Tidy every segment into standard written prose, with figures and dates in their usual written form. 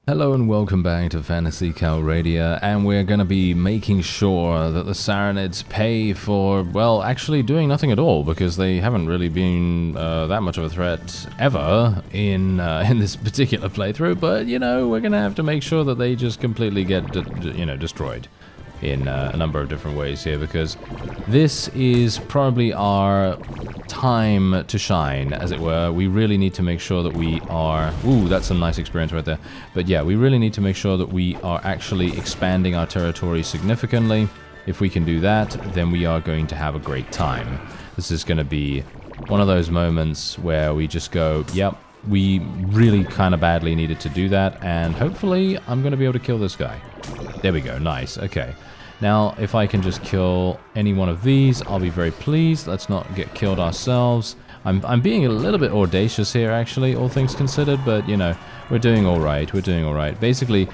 Hello and welcome back to Phantasy Calradia, and we're going to be making sure that the SARRANIDS pay for, well, actually doing nothing at all, because they haven't really been that much of a threat ever in this particular playthrough, but, you know, we're going to have to make sure that they just completely get, destroyed in a number of different ways here, because this is probably our time to shine, as it were. We really need to make sure that we are... Ooh, that's some nice experience right there. But yeah, we really need to make sure that we are actually expanding our territory significantly. If we can do that, then we are going to have a great time. This is going to be one of those moments where we just go, yep, we really kind of badly needed to do that, and hopefully I'm going to be able to kill this guy. There we go, nice, okay. Now, if I can just kill any one of these, I'll be very pleased. Let's not get killed ourselves. I'm being a little bit audacious here, actually, all things considered, but, you know, we're doing alright, we're doing alright. Basically,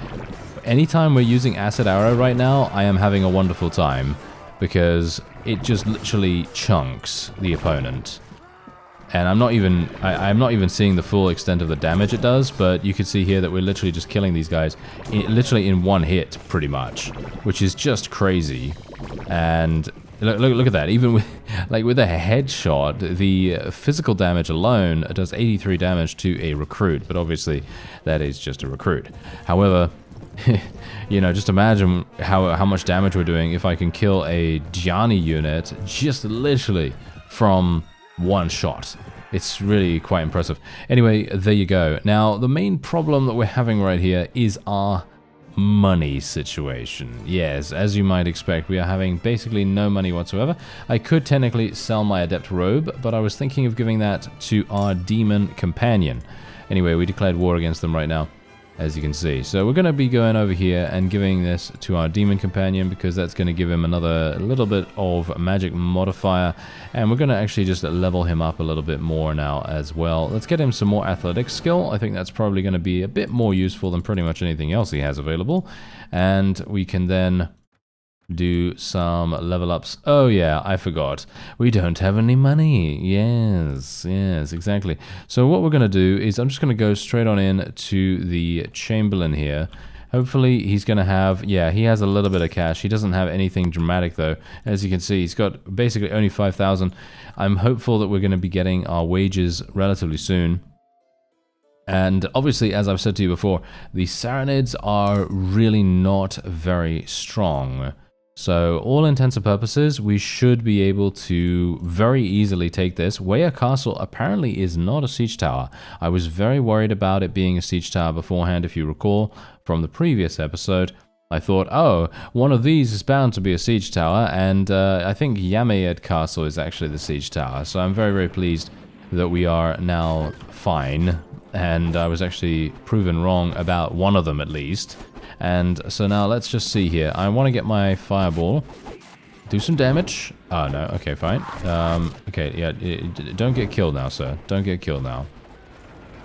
anytime we're using Acid Arrow right now, I am having a wonderful time, because it just literally chunks the opponent. And I'm not even seeing the full extent of the damage it does, but you can see here that we're literally just killing these guys literally in one hit, pretty much, which is just crazy. And look at that. Even with with a headshot, the physical damage alone does 83 damage to a recruit, but obviously that is just a recruit. However, you know, just imagine how much damage we're doing if I can kill a Gianni unit just literally from one shot. It's really quite impressive. Anyway, there you go. Now, the main problem that we're having right here is our money situation. Yes, as you might expect, we are having basically no money whatsoever. I could technically sell my Adept Robe, but I was thinking of giving that to our Demon Companion. Anyway, we declared war against them right now, as you can see. So we're going to be going over here and giving this to our Demon Companion, because that's going to give him another little bit of magic modifier, and we're going to actually just level him up a little bit more now as well. Let's get him some more athletics skill. I think that's probably going to be a bit more useful than pretty much anything else he has available, and we can then do some level ups. Oh yeah, I forgot. We don't have any money. Yes, exactly. So what we're going to do is I'm just going to go straight on in to the Chamberlain here. Hopefully he's going to have, yeah, he has a little bit of cash. He doesn't have anything dramatic though. As you can see, he's got basically only 5,000. I'm hopeful that we're going to be getting our wages relatively soon. And obviously, as I've said to you before, the SARRANIDS are really not very strong. So, all intents and purposes, we should be able to very easily take this. Weyer Castle apparently is not a siege tower. I was very worried about it being a siege tower beforehand, if you recall, from the previous episode. I thought, oh, one of these is bound to be a siege tower, and I think Yamayed Castle is actually the siege tower. So I'm very, very pleased that we are now fine, and I was actually proven wrong about one of them at least. And so now let's just see here. I want to get my fireball, do some damage. Oh no, okay, fine. Okay, yeah, don't get killed now, sir. Don't get killed now.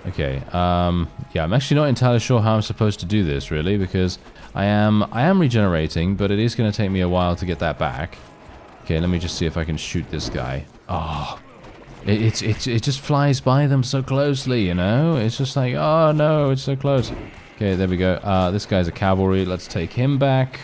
Okay, yeah, I'm actually not entirely sure how I'm supposed to do this, really, because I am regenerating, but it is going to take me a while to get that back. Okay, let me just see if I can shoot this guy. Oh, it just flies by them so closely, you know? It's just like, oh no, it's so close. Okay, there we go. This guy's a cavalry. Let's take him back.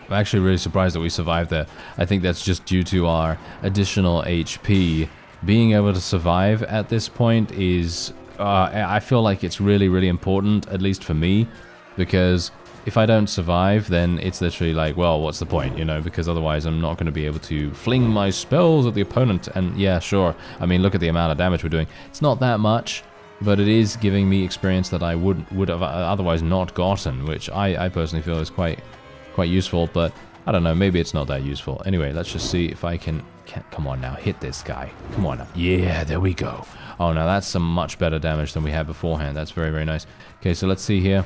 I'm actually really surprised that we survived there. I think that's just due to our additional HP. Being able to survive at this point is... I feel like it's really, really important, at least for me, because if I don't survive, then it's literally like, well, what's the point, you know, because otherwise I'm not going to be able to fling my spells at the opponent. And yeah, sure, I mean, look at the amount of damage we're doing. It's not that much, but it is giving me experience that I would have otherwise not gotten, which I personally feel is quite useful, but I don't know, maybe it's not that useful. Anyway, let's just see if I can come on now, hit this guy. Come on now. Yeah, there we go. Oh, now that's some much better damage than we had beforehand. That's very, very nice. Okay, so let's see here.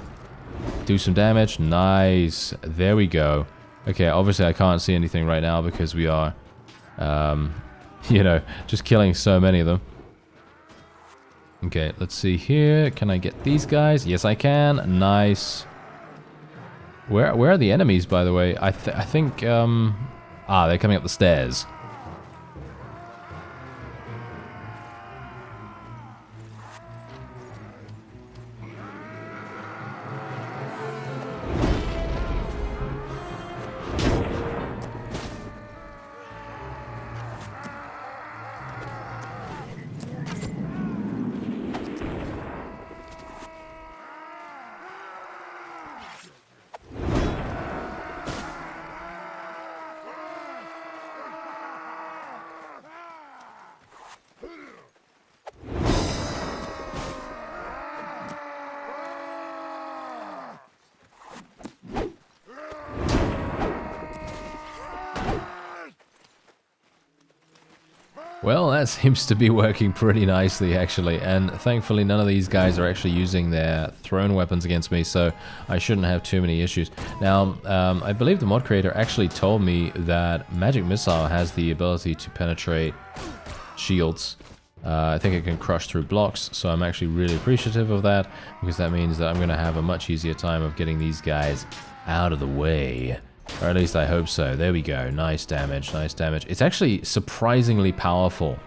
Do some damage. Nice. There we go. Okay, obviously I can't see anything right now because we are, you know, just killing so many of them. Okay, let's see here. Can I get these guys? Yes, I can. Nice. Where are the enemies, by the way? I think, they're coming up the stairs. Well, that seems to be working pretty nicely, actually, and thankfully none of these guys are actually using their thrown weapons against me, so I shouldn't have too many issues. Now, I believe the mod creator actually told me that Magic Missile has the ability to penetrate shields. I think it can crush through blocks, so I'm actually really appreciative of that, because that means that I'm going to have a much easier time of getting these guys out of the way. Or at least I hope so. There we go. Nice damage, nice damage. It's actually surprisingly powerful.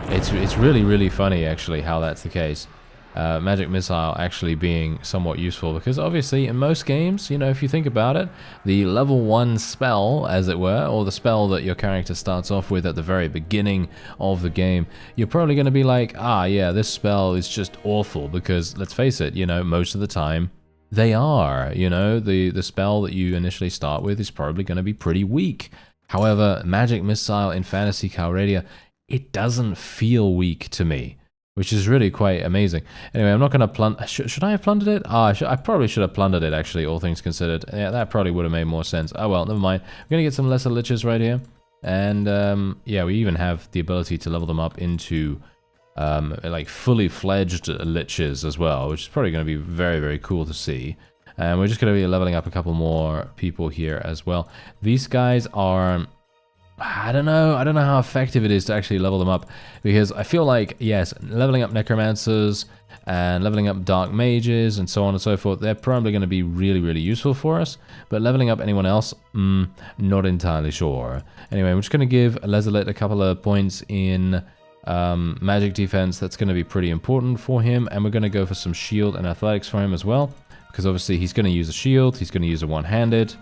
It's really, really funny, actually, how that's the case. Magic Missile actually being somewhat useful, because obviously in most games, you know, if you think about it, the level 1 spell, as it were, or the spell that your character starts off with at the very beginning of the game, you're probably going to be like, ah, yeah, this spell is just awful, because let's face it, you know, most of the time, they are, you know, the spell that you initially start with is probably going to be pretty weak. However, Magic Missile in Phantasy Calradia, it doesn't feel weak to me, which is really quite amazing. Anyway, I'm not going to plunder. Should I have plundered it? I probably should have plundered it, actually, all things considered. Yeah, that probably would have made more sense. Oh well, never mind. I'm going to get some lesser liches right here. And yeah, we even have the ability to level them up into like fully fledged liches as well, which is probably going to be very, very cool to see. And we're just going to be leveling up a couple more people here as well. These guys are, I don't know how effective it is to actually level them up, because I feel like, yes, leveling up necromancers and leveling up dark mages and so on and so forth, they're probably going to be really, really useful for us, but leveling up anyone else, not entirely sure. Anyway, I'm just going to give Lezelit a couple of points in magic defense. That's going to be pretty important for him, and we're going to go for some shield and athletics for him as well, because obviously he's going to use a shield, he's going to use a one-handed,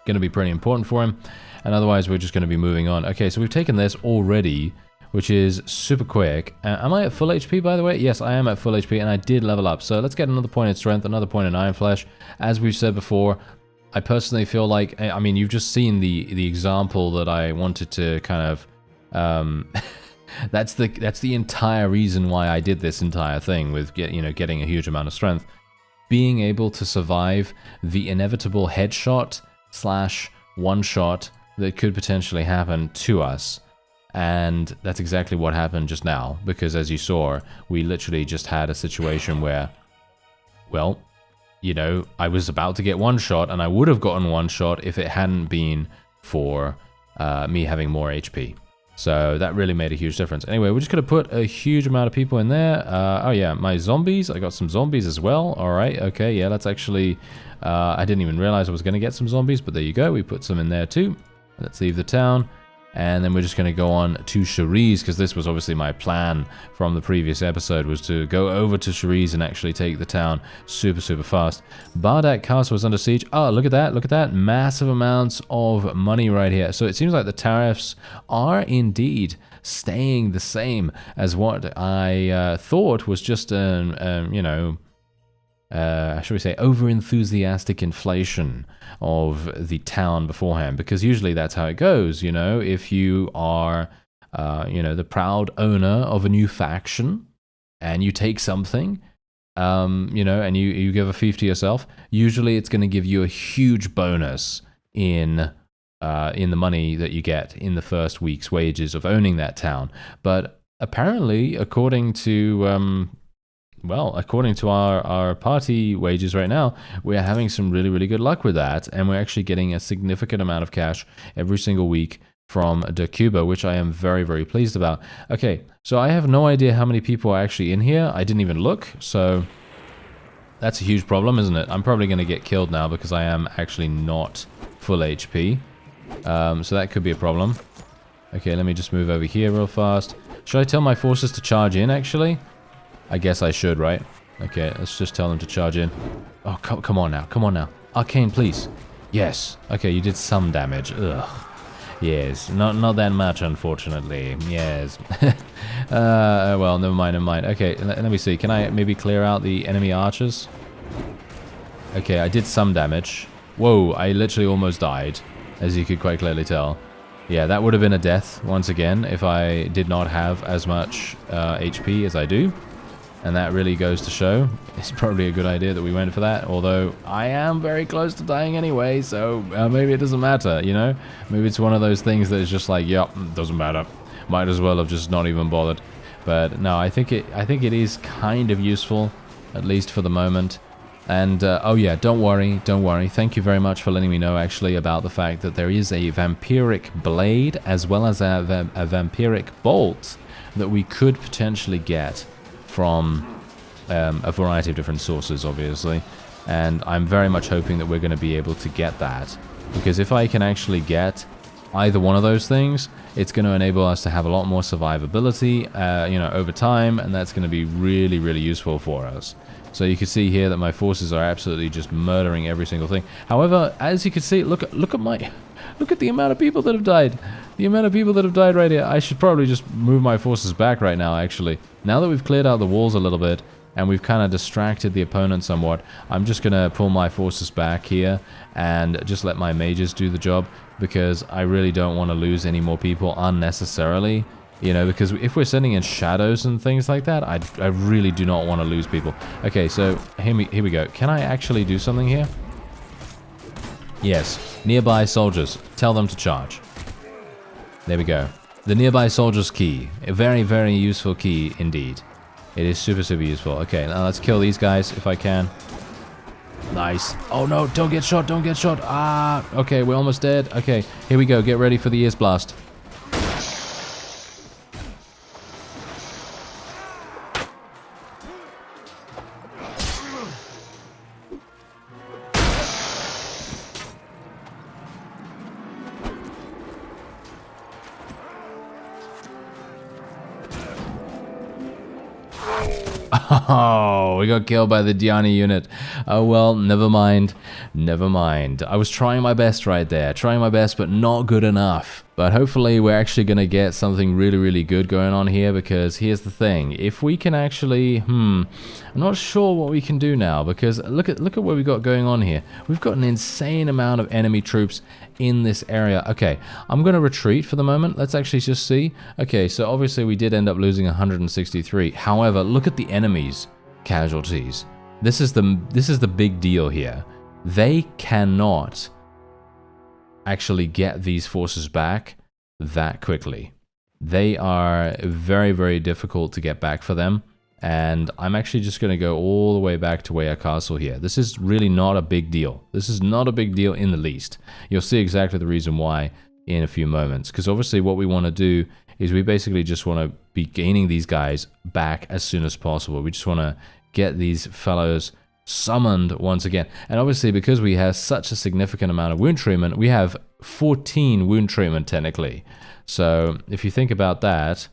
going to be pretty important for him, and otherwise we're just going to be moving on. Okay, so we've taken this already, which is super quick. Am I at full HP, by the way? Yes, I am at full HP, and I did level up, so let's get another point in strength, another point in iron flesh. As we've said before, I personally feel like, I mean, you've just seen the example that I wanted to kind of that's the entire reason why I did this entire thing with getting a huge amount of strength. Being able to survive the inevitable headshot / one-shot that could potentially happen to us. And that's exactly what happened just now, because as you saw, we literally just had a situation where, well, you know, I was about to get one shot, and I would have gotten one shot if it hadn't been for me having more HP. So that really made a huge difference. Anyway, we're just going to put a huge amount of people in there. Oh yeah, my zombies. I got some zombies as well. All right, okay, yeah, that's actually... I didn't even realize I was going to get some zombies, but there you go. We put some in there too. Let's leave the town. And then we're just going to go on to Cherise, because this was obviously my plan from the previous episode, was to go over to Cherise and actually take the town super, super fast. Bardak Castle was under siege. Oh, look at that. Look at that. Massive amounts of money right here. So it seems like the tariffs are indeed staying the same as what I thought was just an, you know... should we say, over-enthusiastic inflation of the town beforehand, because usually that's how it goes, you know, if you are, you know, the proud owner of a new faction, and you take something, you know, and you give a fief to yourself, usually it's going to give you a huge bonus in the money that you get in the first week's wages of owning that town. But apparently, according to... well, according to our party wages right now, we're having some really, really good luck with that, and we're actually getting a significant amount of cash every single week from De Cuba, which I am very, very pleased about. Okay, so I have no idea how many people are actually in here. I didn't even look, so that's a huge problem, isn't it? I'm probably going to get killed now because I am actually not full HP, so that could be a problem. Okay, let me just move over here real fast. Should I tell my forces to charge in, actually? I guess I should, right? Okay, let's just tell them to charge in. Oh, come on now. Come on now. Arkane, please. Yes. Okay, you did some damage. Ugh. Yes. Not that much, unfortunately. Yes. Well, never mind, never mind. Okay, let me see. Can I maybe clear out the enemy archers? Okay, I did some damage. Whoa, I literally almost died, as you could quite clearly tell. Yeah, that would have been a death, once again, if I did not have as much HP as I do. And that really goes to show it's probably a good idea that we went for that, although I am very close to dying anyway, so maybe it doesn't matter, you know? Maybe it's one of those things that is just like, yep, doesn't matter. Might as well have just not even bothered. But no, I think it is kind of useful, at least for the moment. And oh yeah, don't worry. Thank you very much for letting me know actually about the fact that there is a vampiric blade as well as a vampiric bolt that we could potentially get from a variety of different sources, obviously. And I'm very much hoping that we're going to be able to get that, because if I can actually get either one of those things, it's going to enable us to have a lot more survivability, you know, over time, and that's going to be really, really useful for us. So you can see here that my forces are absolutely just murdering every single thing. However, as you can see, look at the amount of people that have died. The amount of people that have died right here. I should probably just move my forces back right now, actually. Now that we've cleared out the walls a little bit, and we've kind of distracted the opponent somewhat, I'm just going to pull my forces back here and just let my mages do the job, because I really don't want to lose any more people unnecessarily. You know, because if we're sending in shadows and things like that, I really do not want to lose people. Okay, so here we go. Can I actually do something here? Yes. Nearby soldiers. Tell them to charge. There we go. The nearby soldiers key. A very, very useful key indeed. It is super, super useful. Okay, now let's kill these guys if I can. Nice. Oh no, don't get shot, don't get shot. Ah, okay, we're almost dead. Okay, here we go. Get ready for the ears blast. Oh, we got killed by the Diana unit. Oh well, never mind. Never mind. I was trying my best right there. Trying my best, but not good enough. But hopefully we're actually going to get something really, really good going on here, because here's the thing. If we can actually... I'm not sure what we can do now, because look at what we got going on here. We've got an insane amount of enemy troops in this area. Okay, I'm going to retreat for the moment. Let's actually just see. Okay, so obviously we did end up losing 163. However, look at the enemies' casualties. This is the big deal here. They cannot actually get these forces back that quickly. They are very, very difficult to get back for them. And I'm actually just going to go all the way back to Weir Castle here. This is really not a big deal. This is not a big deal in the least. You'll see exactly the reason why in a few moments. Because obviously what we want to do is we basically just want to be gaining these guys back as soon as possible. We just want to get these fellows summoned once again. And obviously because we have such a significant amount of wound treatment, we have 14 wound treatment technically. So if you think about that,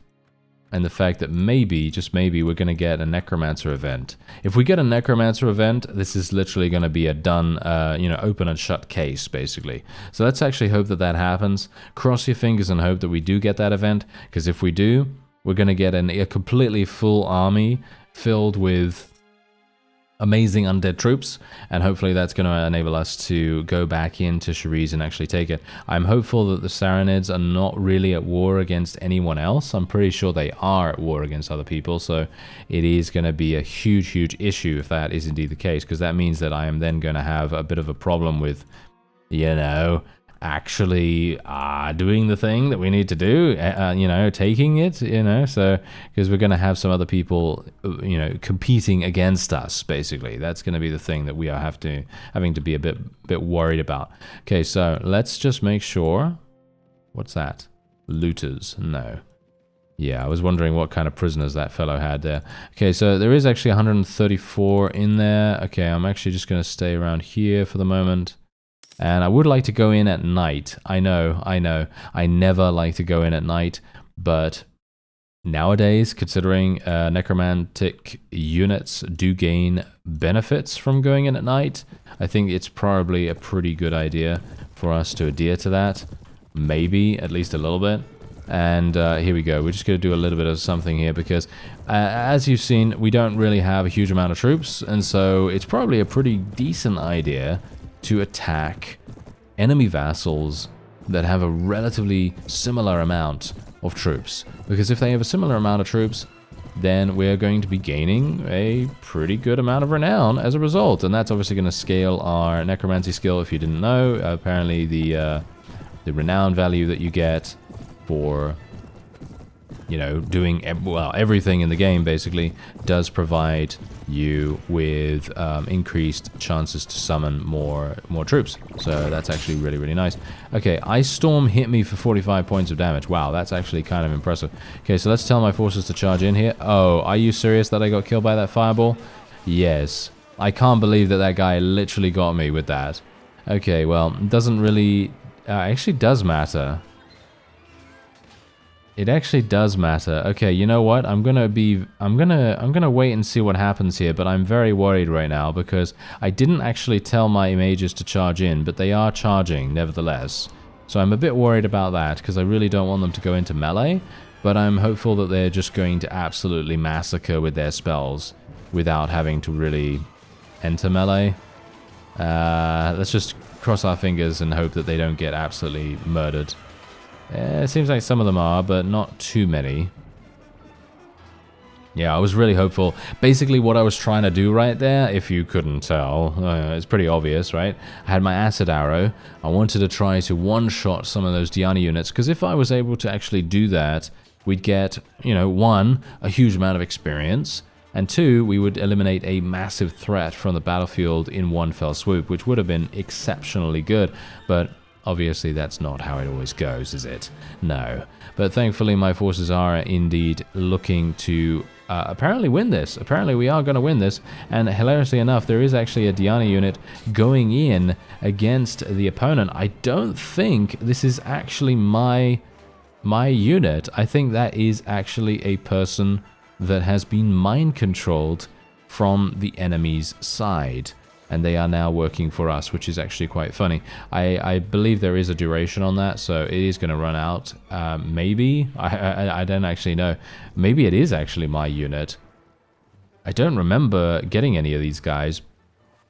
and the fact that maybe, just maybe, we're going to get a Necromancer event. If we get a Necromancer event, this is literally going to be a done, you know, open and shut case, basically. So let's actually hope that that happens. Cross your fingers and hope that we do get that event, because if we do, we're going to get a completely full army filled with amazing undead troops, and hopefully that's going to enable us to go back into Shariz and actually take it. I'm hopeful that the Sarranids are not really at war against anyone else. I'm pretty sure they are at war against other people, so it is going to be a huge, huge issue if that is indeed the case, because that means that I am then going to have a bit of a problem with, you know, actually doing the thing that we need to do, you know, taking it, you know, so because we're going to have some other people, you know, competing against us, basically. That's going to be the thing that we are having to be a bit worried about. Okay, so let's just make sure. What's that? Looters? No. Yeah, I was wondering what kind of prisoners that fellow had there. Okay, so there is actually 134 in there. Okay, I'm actually just going to stay around here for the moment. And I would like to go in at night. I know. I never like to go in at night, but nowadays, considering necromantic units do gain benefits from going in at night, I think it's probably a pretty good idea for us to adhere to that. Maybe, at least a little bit. And here we go. We're just going to do a little bit of something here because, as you've seen, we don't really have a huge amount of troops, and so it's probably a pretty decent idea to attack enemy vassals that have a relatively similar amount of troops. Because if they have a similar amount of troops, then we're going to be gaining a pretty good amount of renown as a result. And that's obviously going to scale our necromancy skill. If you didn't know, apparently the renown value that you get for you know, doing, well, everything in the game basically does provide you with increased chances to summon more troops. So that's actually really, really nice. Okay, Ice Storm hit me for 45 points of damage. Wow, that's actually kind of impressive. Okay, so let's tell my forces to charge in here. Oh, are you serious that I got killed by that fireball? Yes. I can't believe that that guy literally got me with that. Okay, well, it doesn't really... actually does matter. It actually does matter. Okay, you know what? I'm gonna wait and see what happens here, but I'm very worried right now because I didn't actually tell my mages to charge in, but they are charging nevertheless. So I'm a bit worried about that because I really don't want them to go into melee, but I'm hopeful that they're just going to absolutely massacre with their spells without having to really enter melee. Let's just cross our fingers and hope that they don't get absolutely murdered. It seems like some of them are, but not too many. Yeah, I was really hopeful. Basically, what I was trying to do right there, if you couldn't tell, it's pretty obvious, right? I had my acid arrow. I wanted to try to one-shot some of those Diana units, because if I was able to actually do that, we'd get, you know, 1, a huge amount of experience, and 2, we would eliminate a massive threat from the battlefield in one fell swoop, which would have been exceptionally good, but obviously that's not how it always goes, is it? No. But thankfully my forces are indeed looking to apparently win this. Apparently we are going to win this, and hilariously enough there is actually a Diana unit going in against the opponent. I don't think this is actually my unit. I think that is actually a person that has been mind controlled from the enemy's side, and they are now working for us, which is actually quite funny. I believe there is a duration on that, so it is going to run out. Maybe? I don't actually know. Maybe it is actually my unit. I don't remember getting any of these guys,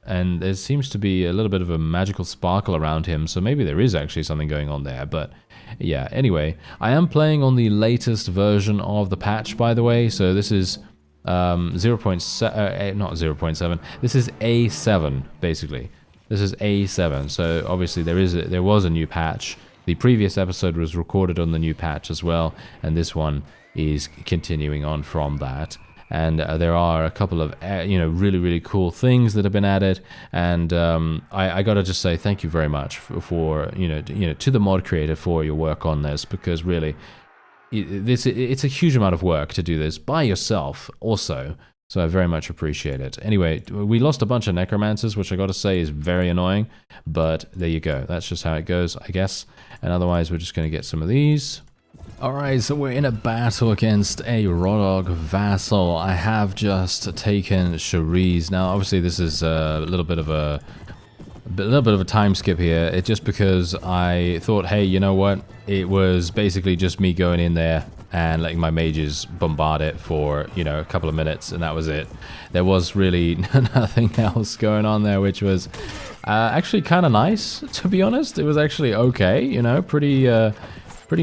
and there seems to be a little bit of a magical sparkle around him, so maybe there is actually something going on there, but yeah. Anyway, I am playing on the latest version of the patch, by the way, so this is... 0.7, not 0.7, this is A7 basically. This is A7, so obviously there was a new patch. The previous episode was recorded on the new patch as well, and this one is continuing on from that. And there are a couple of you know, really cool things that have been added, and I gotta just say thank you very much for you know to the mod creator for your work on this, because really it's a huge amount of work to do this by yourself also, so I very much appreciate it. Anyway, we lost a bunch of necromancers, which I gotta say is very annoying, but there you go. That's just how it goes, I guess. And otherwise, we're just gonna get some of these. Alright, so we're in a battle against a Rodog vassal. I have just taken Cherise. Now, obviously, this is a little bit of a time skip here. It's just because I thought, hey, you know what? It was basically just me going in there and letting my mages bombard it for, you know, a couple of minutes, and that was it. There was really nothing else going on there, which was actually kind of nice, to be honest. It was actually okay, you know, pretty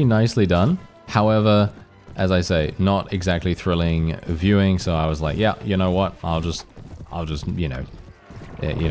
nicely done. However, as I say, not exactly thrilling viewing, so I was like, yeah, you know what? I'll just, you know,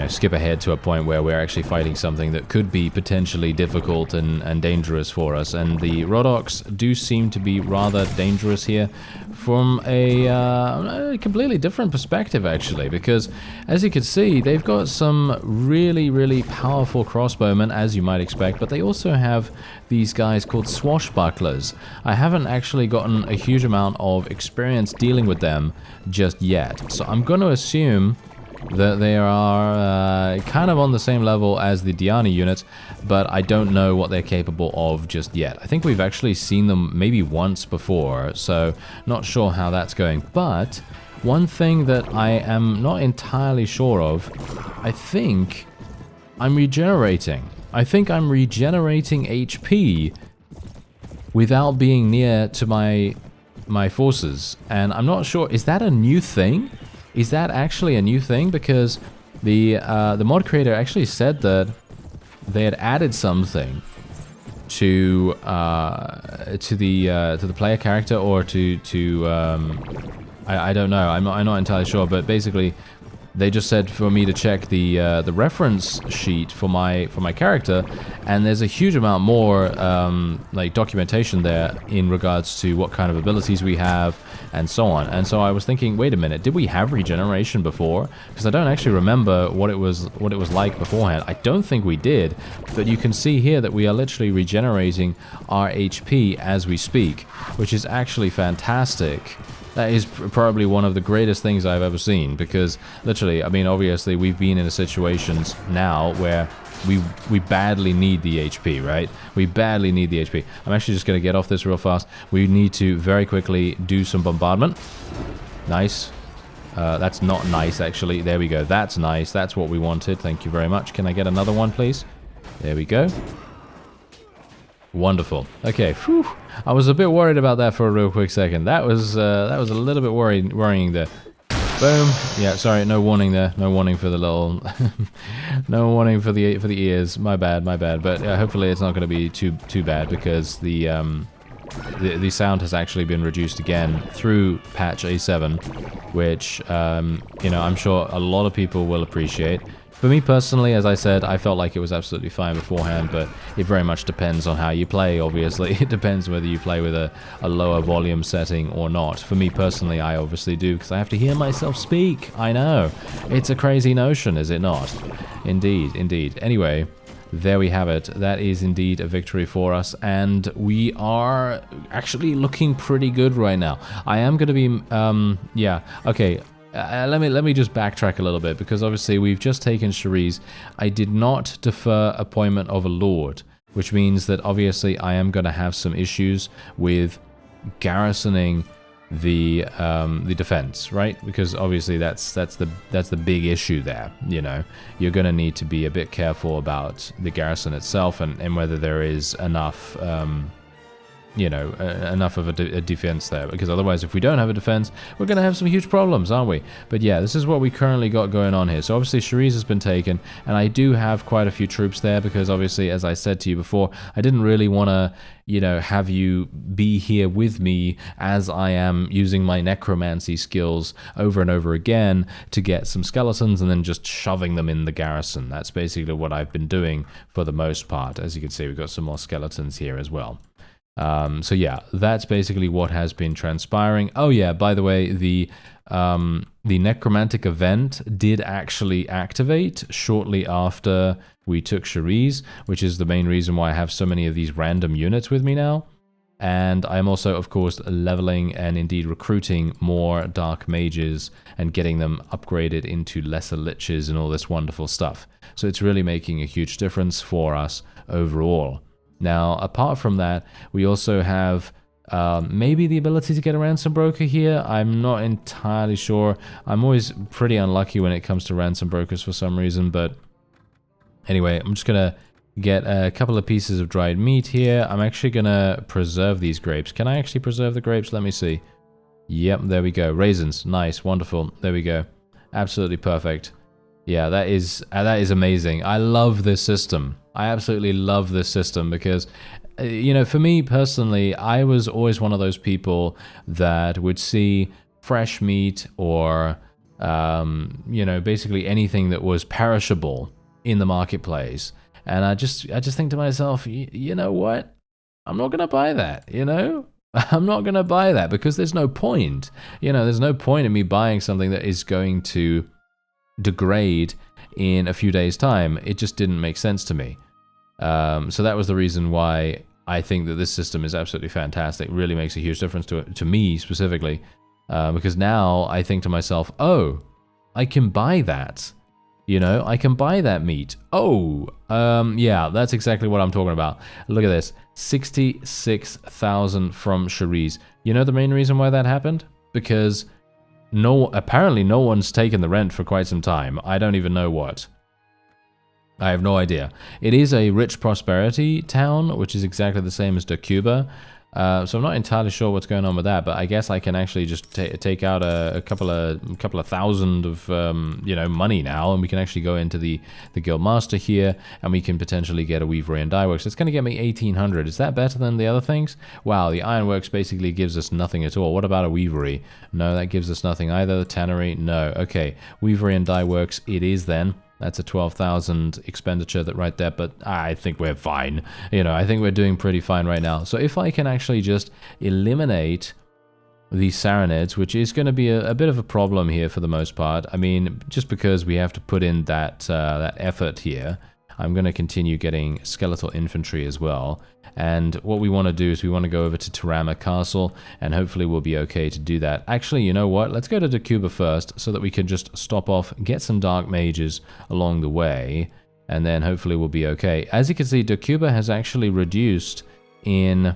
skip ahead to a point where we're actually fighting something that could be potentially difficult and dangerous for us. And the Rodoks do seem to be rather dangerous here from a completely different perspective, actually, because as you can see, they've got some really powerful crossbowmen, as you might expect, but they also have these guys called swashbucklers. I haven't actually gotten a huge amount of experience dealing with them just yet, so I'm going to assume that they are kind of on the same level as the Diana units, but I don't know what they're capable of just yet. I think we've actually seen them maybe once before, so not sure how that's going. But one thing that I am not entirely sure of, I think I'm regenerating. I think I'm regenerating HP without being near to my forces, and I'm not sure, is that a new thing? Is that actually a new thing? Because the mod creator actually said that they had added something to the player character, or to I don't know. I'm not entirely sure, but basically they just said for me to check the reference sheet for my character, and there's a huge amount more like documentation there in regards to what kind of abilities we have and so on. And so I was thinking, wait a minute, did we have regeneration before? Because I don't actually remember what it was like beforehand. I don't think we did, but you can see here that we are literally regenerating our HP as we speak, which is actually fantastic. That is probably one of the greatest things I've ever seen, because literally, I mean, obviously we've been in a situations now where we badly need the HP, right? We badly need the HP. I'm actually just going to get off this real fast. We need to very quickly do some bombardment. Nice. That's not nice, actually. There we go. That's nice. That's what we wanted. Thank you very much. Can I get another one, please? There we go. Wonderful. Okay. Whew. I was a bit worried about that for a real quick second. That was a little bit worrying there. Boom. Yeah. Sorry. No warning there. No warning for the little. No warning for the ears. My bad. My bad. But hopefully it's not going to be too bad, because the sound has actually been reduced again through patch A7, which you know, I'm sure a lot of people will appreciate. For me personally, as I said, I felt like it was absolutely fine beforehand, but it very much depends on how you play, obviously. It depends whether you play with a lower volume setting or not. For me personally, I obviously do, because I have to hear myself speak. I know. It's a crazy notion, is it not? Indeed, indeed. Anyway, there we have it. That is indeed a victory for us, and we are actually looking pretty good right now. I am going to be, yeah, okay. Let me just backtrack a little bit, because obviously we've just taken Cherise. I did not defer appointment of a lord, which means that obviously I am going to have some issues with garrisoning the defense, right? Because obviously that's the big issue there. You know, you're going to need to be a bit careful about the garrison itself, and whether there is enough you know, enough of a defense there, because otherwise, if we don't have a defense, we're going to have some huge problems, aren't we? But yeah, this is what we currently got going on here. So obviously Cherise has been taken, and I do have quite a few troops there, because obviously, as I said to you before, I didn't really want to, you know, have you be here with me as I am using my necromancy skills over and over again to get some skeletons and then just shoving them in the garrison. That's basically what I've been doing for the most part. As you can see, we've got some more skeletons here as well. So yeah, that's basically what has been transpiring. Oh yeah, by the way, the necromantic event did actually activate shortly after we took Cherise, which is the main reason why I have so many of these random units with me now. And I'm also, of course, leveling and indeed recruiting more dark mages and getting them upgraded into lesser liches and all this wonderful stuff. So it's really making a huge difference for us overall. Now, apart from that, we also have maybe the ability to get a ransom broker here. I'm not entirely sure. I'm always pretty unlucky when it comes to ransom brokers for some reason, but anyway, I'm just going to get a couple of pieces of dried meat here. I'm actually going to preserve these grapes. Can I actually preserve the grapes? Let me see. Yep, there we go. Raisins. Nice, wonderful. There we go. Absolutely perfect. Yeah, that is amazing. I love this system. I absolutely love this system because, you know, for me personally, I was always one of those people that would see fresh meat or, you know, basically anything that was perishable in the marketplace. And I just think to myself, you know what? I'm not going to buy that, you know? I'm not going to buy that because there's no point. You know, there's no point in me buying something that is going to degrade in a few days' time. It just didn't make sense to me. So that was the reason why I think that this system is absolutely fantastic. It really makes a huge difference to me specifically, because now I think to myself, oh, I can buy that. You know, I can buy that meat. Oh, yeah, that's exactly what I'm talking about. Look at this, 66,000 from Cherise. You know the main reason why that happened? Because apparently no one's taken the rent for quite some time. I don't even know what. I have no idea. It is a rich prosperity town, which is exactly the same as Dacuba. So I'm not entirely sure what's going on with that, but I guess I can actually just take out a couple of thousand of you know, money now, and we can actually go into the guild master here, and we can potentially get a weavery and dyeworks. It's going to get me 1800. Is that better than the other things? Wow, the ironworks basically gives us nothing at all. What about a weavery? No, that gives us nothing either. The tannery, no. Okay, weavery and dyeworks it is then. That's a 12,000 expenditure that right there, but I think we're fine. You know, I think we're doing pretty fine right now. So if I can actually just eliminate these SARRANIDS, which is going to be a bit of a problem here for the most part. I mean, just because we have to put in that effort here, I'm going to continue getting skeletal infantry as well. And what we want to do is we want to go over to Tarama Castle, and hopefully we'll be okay to do that. Actually, you know what? Let's go to Dakuba first, so that we can just stop off, get some dark mages along the way, and then hopefully we'll be okay. As you can see, Dakuba has actually reduced in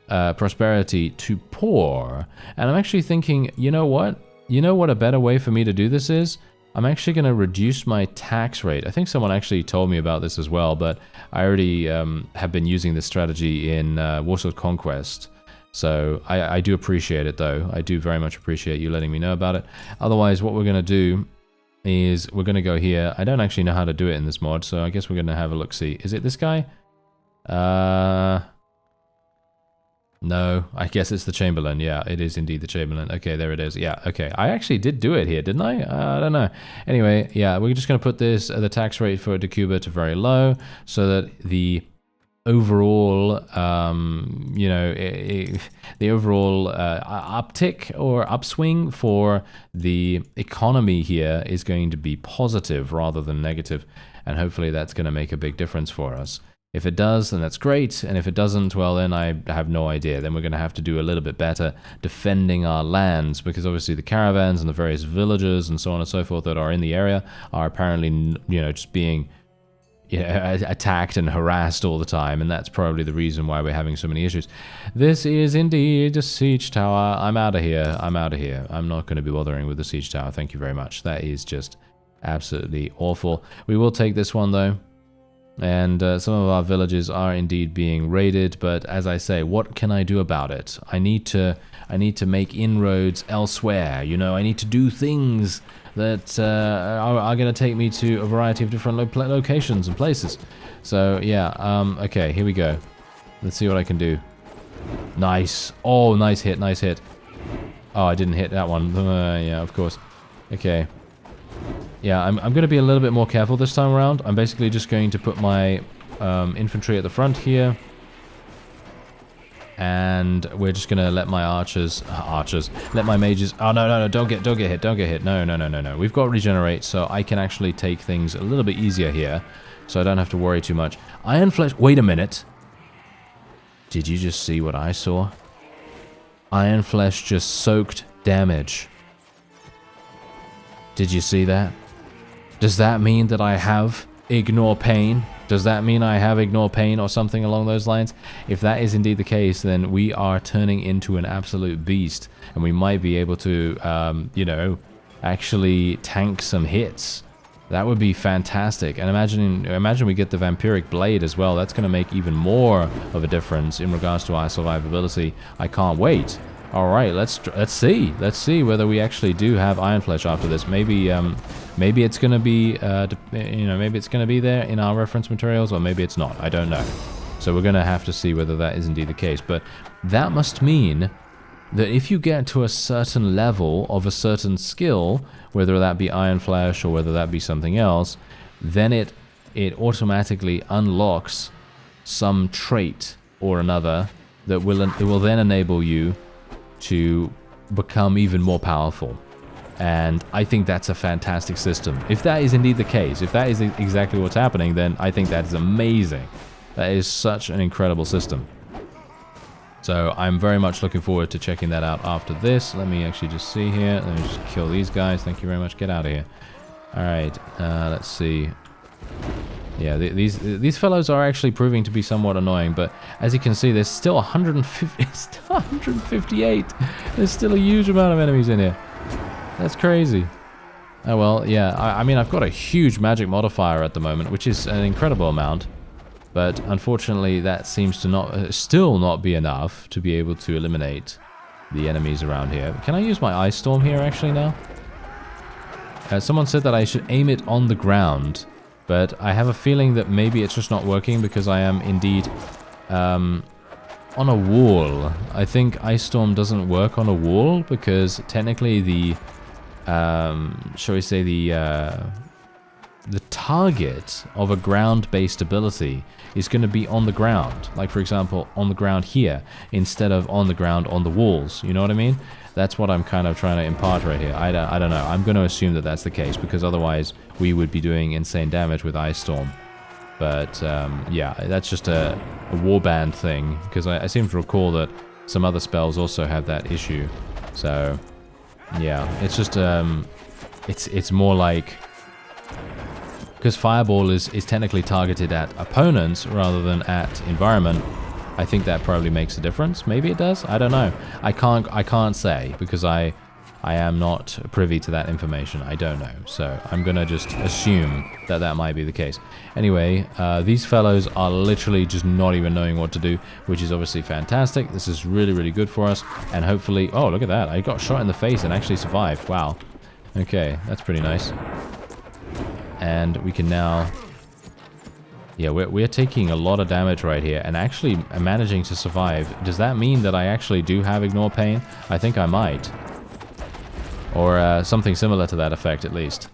prosperity to poor. And I'm actually thinking, you know what? You know what a better way for me to do this is? I'm actually going to reduce my tax rate. I think someone actually told me about this as well, but I already have been using this strategy in Warsaw Conquest. So I do appreciate it, though. I do very much appreciate you letting me know about it. Otherwise, what we're going to do is we're going to go here. I don't actually know how to do it in this mod, so I guess we're going to have a look-see. Is it this guy? No, I guess it's the Chamberlain. Yeah, it is indeed the Chamberlain. Okay, there it is. Yeah, okay. I actually did do it here, didn't I? I don't know. Anyway, yeah, we're just going to put this, the tax rate for Dakuba to very low, so that the overall, you know, the overall uptick or upswing for the economy here is going to be positive rather than negative, and hopefully that's going to make a big difference for us. If it does, then that's great, and if it doesn't, well, then I have no idea. Then we're going to have to do a little bit better defending our lands, because obviously the caravans and the various villages and so on and so forth that are in the area are apparently, you know, just being, you know, attacked and harassed all the time, and that's probably the reason why we're having so many issues. This is indeed a siege tower. I'm out of here. I'm out of here. I'm not going to be bothering with the siege tower. Thank you very much. That is just absolutely awful. We will take this one, though. And some of our villages are indeed being raided, but as I say, what can I do about it? I need to make inroads elsewhere. You know, I need to do things that are going to take me to a variety of different locations and places. So yeah, okay, here we go. Let's see what I can do. Nice. Oh, nice hit, nice hit. Oh, I didn't hit that one. Yeah, of course. Okay. Yeah, I'm going to be a little bit more careful this time around. I'm basically just going to put my infantry at the front here. And we're just going to let my let my mages... Oh, no, don't get hit. No. We've got regenerate, so I can actually take things a little bit easier here. So I don't have to worry too much. Iron Flesh... Wait a minute. Did you just see what I saw? Iron Flesh just soaked damage. Did you see that? Does that mean that I have Ignore Pain? Does that mean I have Ignore Pain or something along those lines? If that is indeed the case, then we are turning into an absolute beast, and we might be able to, you know, actually tank some hits. That would be fantastic. And imagine we get the Vampiric Blade as well. That's going to make even more of a difference in regards to our survivability. I can't wait. All right, let's see. Let's see whether we actually do have Iron Flesh after this. Maybe maybe it's going to be you know, maybe it's going to be there in our reference materials, or maybe it's not. I don't know. So we're going to have to see whether that is indeed the case. But that must mean that if you get to a certain level of a certain skill, whether that be Iron Flesh or whether that be something else, then it automatically unlocks some trait or another that will then enable you to become even more powerful. And I think that's a fantastic system. If that is indeed the case, if that is exactly what's happening, then I think that is amazing. That is such an incredible system. So I'm very much looking forward to checking that out after this. Let me actually just see here. Let me just kill these guys. Thank you very much. Get out of here. Alright, let's see. Yeah, these fellows are actually proving to be somewhat annoying, but as you can see, there's still 158. There's still a huge amount of enemies in here. That's crazy. Oh well, yeah, I mean, I've got a huge magic modifier at the moment, which is an incredible amount. But unfortunately, that seems to not still not be enough to be able to eliminate the enemies around here. Can I use my Ice Storm here actually now? Someone said that I should aim it on the ground, but I have a feeling that maybe it's just not working because I am indeed on a wall. I think Ice Storm doesn't work on a wall because technically the, shall we say, the target of a ground-based ability is going to be on the ground. Like, for example, on the ground here, instead of on the ground on the walls. You know what I mean? That's what I'm kind of trying to impart right here. I don't know. I'm going to assume that that's the case, because otherwise we would be doing insane damage with Ice Storm. But, yeah, that's just a Warband thing, because I seem to recall that some other spells also have that issue. So, yeah, it's just, it's more like... Because Fireball is technically targeted at opponents rather than at environment. I think that probably makes a difference. Maybe it does. I don't know. I can't say because I am not privy to that information. I don't know. So I'm gonna just assume that that might be the case. Anyway, these fellows are literally just not even knowing what to do, which is obviously fantastic. This is really, really good for us. And hopefully, oh, look at that. I got shot in the face and actually survived. Wow. Okay, that's pretty nice. And we can now... Yeah, we're taking a lot of damage right here and actually managing to survive. Does that mean that I actually do have Ignore Pain? I think I might. Or something similar to that effect, at least.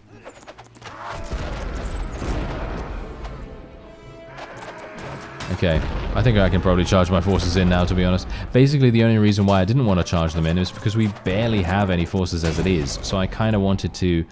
Okay, I think I can probably charge my forces in now, to be honest. Basically, the only reason why I didn't want to charge them in is because we barely have any forces as it is. So I kind of wanted to...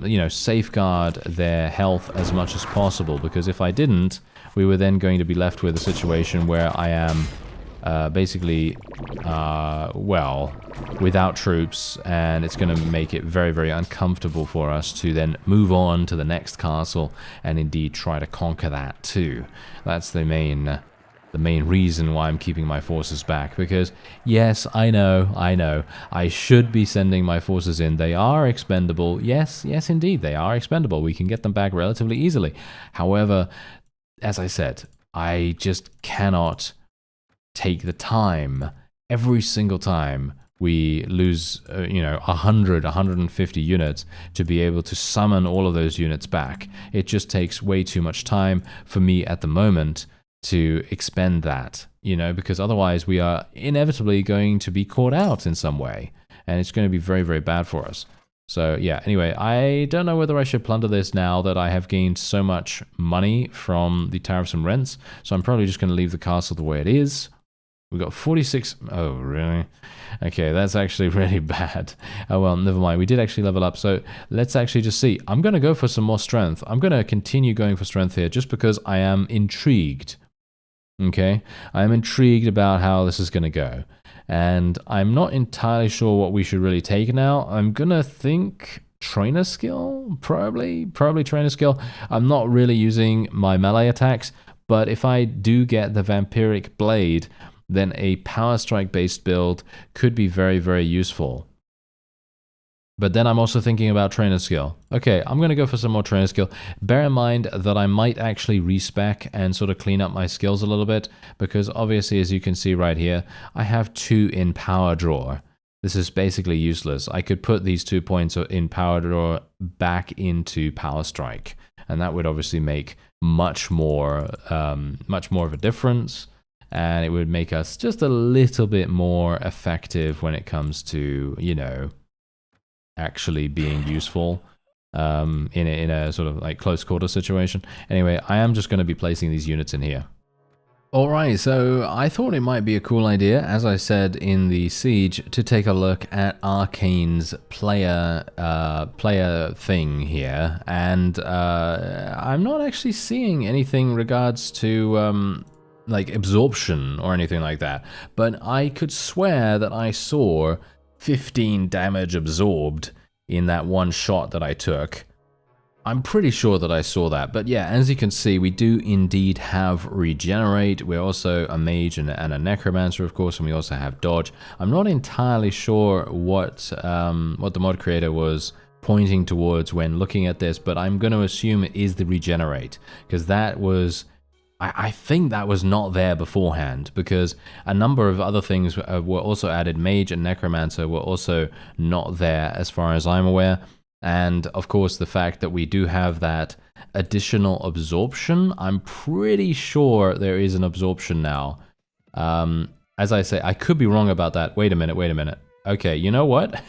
you know, safeguard their health as much as possible, because if I didn't, we were then going to be left with a situation where I am basically, well, without troops, and it's going to make it very, very uncomfortable for us to then move on to the next castle and indeed try to conquer that too. That's the main reason why I'm keeping my forces back, because yes, I know, I should be sending my forces in. They are expendable. Yes, indeed, they are expendable. We can get them back relatively easily. However, as I said, I just cannot take the time every single time we lose, you know, 100, 150 units to be able to summon all of those units back. It just takes way too much time for me at the moment to expend that, you know, because otherwise we are inevitably going to be caught out in some way, and it's going to be very, very bad for us. So yeah, anyway, I don't know whether I should plunder this now that I have gained so much money from the tariffs and rents, so I'm probably just going to leave the castle the way it is. We got 46, oh really? Okay, that's actually really bad. Oh well, never mind, we did actually level up, so let's actually just see. I'm going to go for some more strength. I'm going to continue going for strength here just because I am intrigued. Okay, I'm intrigued about how this is going to go, and I'm not entirely sure what we should really take now. I'm gonna think trainer skill, probably trainer skill. I'm not really using my melee attacks, but if I do get the vampiric blade, then a power strike based build could be very, very useful. But then I'm also thinking about trainer skill. Okay, I'm going to go for some more trainer skill. Bear in mind that I might actually respec and sort of clean up my skills a little bit, because obviously, as you can see right here, I have 2 in power draw. This is basically useless. I could put these 2 points in power draw back into power strike, and that would obviously make much more of a difference, and it would make us just a little bit more effective when it comes to, you know, actually being useful in a sort of like close quarter situation. Anyway, I am just going to be placing these units in here. Alright, so I thought it might be a cool idea, as I said in the siege, to take a look at Arkane's player thing here, and I'm not actually seeing anything regards to like absorption or anything like that, but I could swear that I saw 15 damage absorbed in that one shot that I took. I'm pretty sure that I saw that, but yeah, as you can see, we do indeed have regenerate. We're also a mage and a necromancer, of course, and we also have dodge. I'm not entirely sure what the mod creator was pointing towards when looking at this, but I'm going to assume it is the regenerate, because that was I think that was not there beforehand, because a number of other things were also added. Mage and Necromancer were also not there as far as I'm aware. And of course, the fact that we do have that additional absorption, I'm pretty sure there is an absorption now. As I say, I could be wrong about that. Wait a minute. Okay, you know what?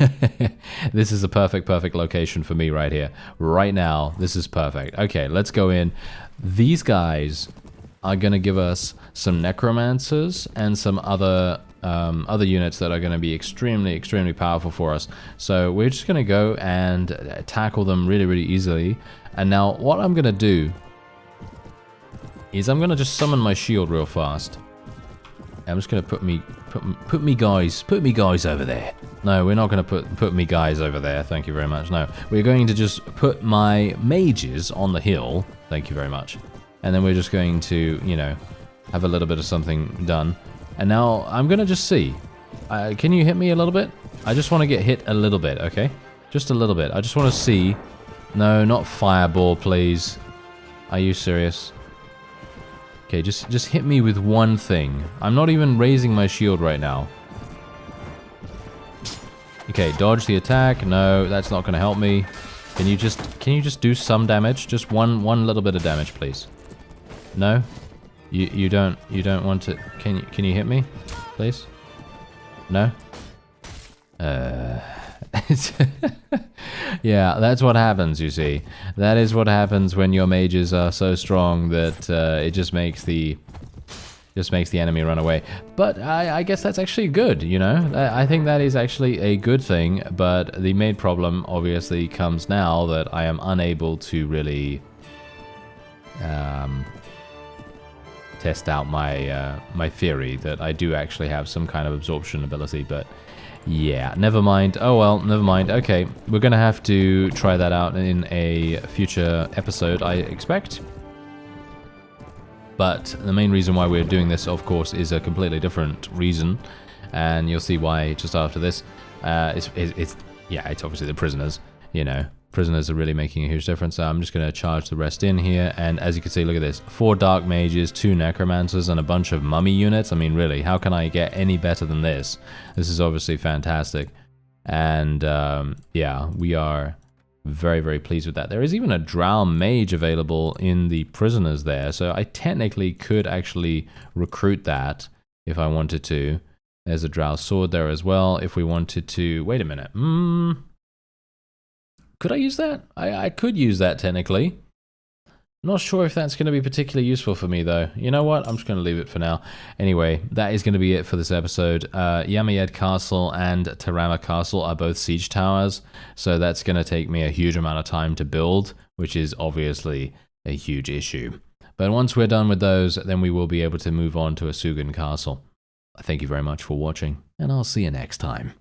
This is a perfect location for me right here. Right now, this is perfect. Okay, let's go in. These guys are going to give us some Necromancers and some other units that are going to be extremely powerful for us. So we're just going to go and tackle them really easily. And now what I'm going to do is I'm going to just summon my shield real fast. I'm just going to put me guys over there. No, we're not going to put me guys over there. Thank you very much. No, we're going to just put my mages on the hill. Thank you very much. And then we're just going to, you know, have a little bit of something done. And now I'm going to just see. Can you hit me a little bit? I just want to get hit a little bit, okay? Just a little bit. I just want to see. No, not fireball, please. Are you serious? Okay, just hit me with one thing. I'm not even raising my shield right now. Okay, dodge the attack. No, that's not going to help me. Can you just do some damage? Just one little bit of damage, please. No? You don't want to. Can you hit me, please? No? Yeah, that's what happens, you see. That is what happens when your mages are so strong that it just makes the enemy run away. But I guess that's actually good, you know? I think that is actually a good thing, but the main problem obviously comes now that I am unable to really test out my my theory that I do actually have some kind of absorption ability, but yeah, never mind. Oh well, never mind. Okay, we're gonna have to try that out in a future episode, I expect. But the main reason why we're doing this, of course, is a completely different reason, and you'll see why just after this. It's obviously the prisoners. You know, prisoners are really making a huge difference. So I'm just going to charge the rest in here, and as you can see, look at this: 4 dark mages, 2 necromancers, and a bunch of mummy units. I mean, really, how can I get any better than this? This is obviously fantastic, and yeah, we are very pleased with that. There is even a drow mage available in the prisoners there, so I technically could actually recruit that if I wanted to. There's a drow sword there as well if we wanted to. Wait a minute. Could I use that? I could use that technically. Not sure if that's going to be particularly useful for me though. You know what? I'm just going to leave it for now. Anyway, that is going to be it for this episode. Yamayed Castle and Tarama Castle are both siege towers, so that's going to take me a huge amount of time to build, which is obviously a huge issue. But once we're done with those, then we will be able to move on to Asugan Castle. Thank you very much for watching, and I'll see you next time.